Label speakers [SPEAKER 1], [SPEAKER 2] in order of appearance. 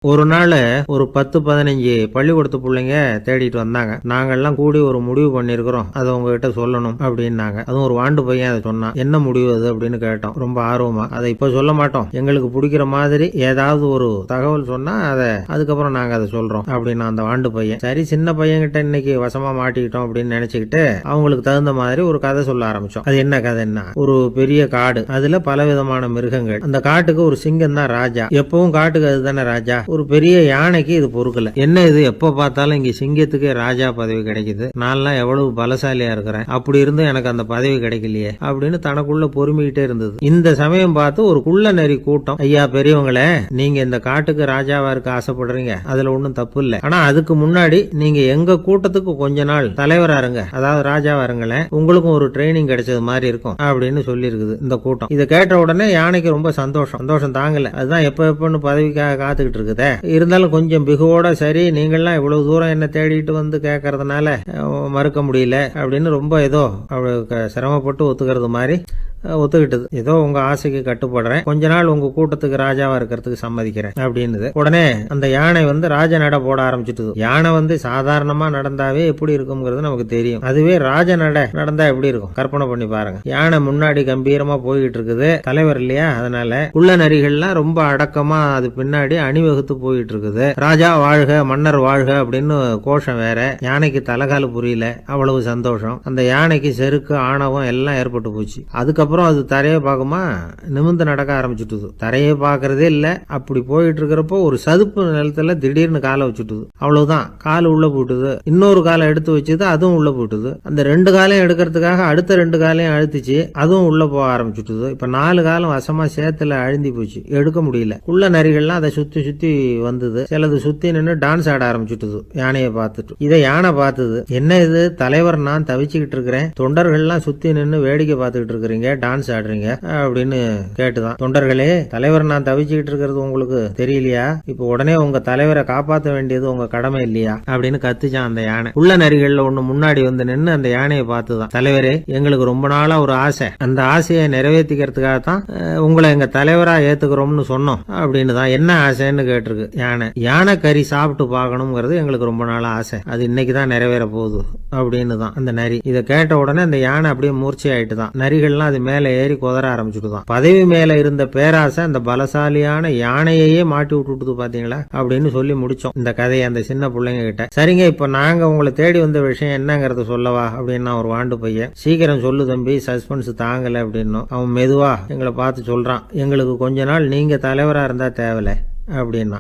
[SPEAKER 1] ஒரு நாள் ஒரு 10-15 பள்ளிக்கூடத்து பிள்ளைங்க தேடிட்டு வந்தாங்க. நாங்கெல்லாம் கூடி ஒரு முடிவு பண்ணிருக்கிறோம், அதை உங்ககிட்ட சொல்லணும் அப்படின்னாங்க. அதுவும் ஒரு வாண்டு பையன் அதை சொன்னான். என்ன முடிவு அது அப்படின்னு கேட்டோம் ரொம்ப ஆர்வமா. அதை இப்ப சொல்ல மாட்டோம், எங்களுக்கு பிடிக்கிற மாதிரி ஏதாவது ஒரு தகவல் சொன்னா அதை அதுக்கப்புறம் நாங்க அதை சொல்றோம் அப்படின்னா அந்த வாண்டு பையன். சரி, சின்ன பையன்கிட்ட இன்னைக்கு வசமா மாட்டிக்கிட்டோம் அப்படின்னு நினைச்சுக்கிட்டு அவங்களுக்கு தகுந்த மாதிரி ஒரு கதை சொல்ல ஆரம்பிச்சோம். அது என்ன கதைன்னா, ஒரு பெரிய காடு, அதுல பலவிதமான மிருகங்கள். அந்த காட்டுக்கு ஒரு சிங்கம் தான் ராஜா. எப்பவும் காட்டுக்கு அதுதானே ராஜா. ஒரு பெரிய யானைக்கு இது பொறுக்கல. என்ன இது, எப்ப பார்த்தாலும் இங்க சிங்கத்துக்கு ராஜா பதவி கிடைக்குது, நான்லாம் எவ்வளவு பலசாலியா இருக்கிறேன், அப்படி இருந்தும் எனக்கு அந்த பதவி கிடைக்கலையே அப்படின்னு தனக்குள்ள பொறுமிக்கிட்டே இருந்தது. இந்த சமயம் பார்த்து ஒரு குள்ள நெறி கூட்டம், ஐயா பெரியவங்களே, நீங்க இந்த காட்டுக்கு ராஜாவா இருக்க ஆசைப்படுறீங்க, அதுல ஒன்னும் தப்பு இல்ல. ஆனா அதுக்கு முன்னாடி நீங்க எங்க கூட்டத்துக்கு கொஞ்ச நாள் தலைவரா இருங்க, அதாவது ராஜாவா இருங்களேன், உங்களுக்கும் ஒரு ட்ரைனிங் கிடைச்சது மாதிரி இருக்கும் அப்படின்னு சொல்லி இருக்குது இந்த கூட்டம். இதை கேட்ட உடனே யானைக்கு ரொம்ப சந்தோஷம் தாங்கல. அதுதான் எப்பன்னு பதவிக்காக காத்துக்கிட்டு இருக்குது. இருந்தாலும் கொஞ்சம் பிகுவோட, சரி நீங்கள்லாம் இவ்வளவு தூரம் என்ன தேடிட்டு வந்து கேட்கறதுனால மறுக்க முடியல அப்படின்னு ரொம்ப ஏதோ சிரமப்பட்டு ஒத்துக்கிறது மாதிரி ஒத்துக்கிட்டது. ஏதோ உங்க ஆசைக்கு கட்டுப்படுறேன், கொஞ்ச நாள் உங்க கூட்டத்துக்கு ராஜாவா இருக்கிறதுக்கு சம்மதிக்கிறேன் அப்படின்னு. உடனே அந்த யானை ராஜ நட போட ஆரம்பிச்சுட்டு. யானை சாதாரணமா நடந்தாவே எப்படி இருக்குங்கிறது நமக்கு தெரியும், அதுவே ராஜ நட நடந்தா எப்படி இருக்கும் கற்பனை பண்ணி பாருங்க. யானை முன்னாடி கம்பீரமா போய்கிட்டு இருக்குது, தலைவர் இல்லையா, அதனால உள்ள நரிகள்லாம் ரொம்ப அடக்கமா அது பின்னாடி அணிவகுத்து போயிட்டு இருக்குது. ராஜா வாழ்க, மன்னர் வாழ்க அப்படின்னு கோஷம் வேற. யானைக்கு தலைகால புரியல, அவ்வளவு சந்தோஷம். அந்த யானைக்கு செருக்கு ஆணவம் எல்லாம் ஏற்பட்டு போச்சு. அதுக்கப்புறம் அது தரையை பார்க்குமா, நிமிர்ந்து நடக்க ஆரம்பிச்சுட்டுது. தரையை பார்க்கறதே இல்ல. அப்படி போயிட்டு இருக்கிறப்போ ஒரு சதுப்பு நிலத்துல திடீர்னு காலை வச்சுட்டுது. அவ்வளவுதான், கால் உள்ள போட்டுது. இன்னொரு காலை எடுத்து வச்சது, அதுவும் உள்ள போட்டுது. அந்த 2 காலையும் எடுக்கிறதுக்காக அடுத்த 2 காலையும் அழுத்திச்சு, அதுவும் உள்ள போக ஆரம்பிச்சுட்டுது. இப்ப 4 காலம் வசமா சேத்துல அழுந்தி போச்சு, எடுக்க முடியல. உள்ள நரிகள்லாம் அதை சுத்தி சுத்தி வந்தது. சிலது சுத்தி நின்று டான்ஸ் ஆட ஆரம்பிச்சுட்டுது யானையை பார்த்துட்டு. இதை யானை பார்த்தது. என்ன இது தலைவர், நான் தவிச்சுக்கிட்டு இருக்கிறேன், தொண்டர்கள்லாம் சுத்தி நின்று வேடிக்கை பார்த்துக்கிட்டு இருக்கிறீங்க, டான்ஸ் ஆடுறீங்க அப்படின்னு கேட்டுதான். தொண்டர்களே, தலைவர் நான் தவிச்சுக்கிட்டு இருக்கிறது உங்களுக்கு தெரியலையா? இப்ப உடனே உங்க தலைவரை காப்பாற்ற வேண்டியது உங்க கடமை இல்லையா அப்படின்னு கத்துச்சான் அந்த யானை. உள்ள நரிகள்ல ஒண்ணு முன்னாடி நின்று அந்த யானையை பார்த்துதான், தலைவரே எங்களுக்கு ரொம்ப நாளா ஒரு ஆசை, அந்த ஆசையை நிறைவேற்றிக்கிறதுக்காகத்தான் உங்களை எங்க தலைவரா ஏத்துக்கிறோம்னு சொன்னோம் அப்படின்னு தான். என்ன ஆசைன்னு கேட்டிருக்கு யானை. யானை கறி சாப்பிட்டு பார்க்கணுங்கிறது எங்களுக்கு ரொம்ப நாளா ஆசை, அது இன்னைக்குதான் நிறைவேற போகுது அப்படின்னு தான் அந்த நரி. இதை கேட்ட உடனே அந்த யானை அப்படியே மூர்ச்சி ஆயிட்டு தான். நரிகள்லாம் அது மேல ஏறி குதற ஆரம்பிச்சுட்டுதான். பதவி மேல இருந்த பேராசை அந்த பலசாலியான யானையே மாட்டி விட்டுட்டு பாத்தீங்களா அப்படின்னு சொல்லி முடிச்சோம் இந்த கதையை அந்த சின்ன பிள்ளைங்க கிட்ட. சரிங்க, இப்ப நாங்க உங்களை தேடி வந்த விஷயம் என்னங்கறத சொல்லவா அப்படின்னா ஒரு வாண்டு பையன். சீக்கிரம் சொல்லு தம்பி, சஸ்பென்ஸ் தாங்கல அப்படின்னு. அவன் மெதுவா எங்களை பார்த்து சொல்றான், எங்களுக்கு கொஞ்ச நாள் நீங்க தலைவரா இருந்தா தேவல அப்படின்னா.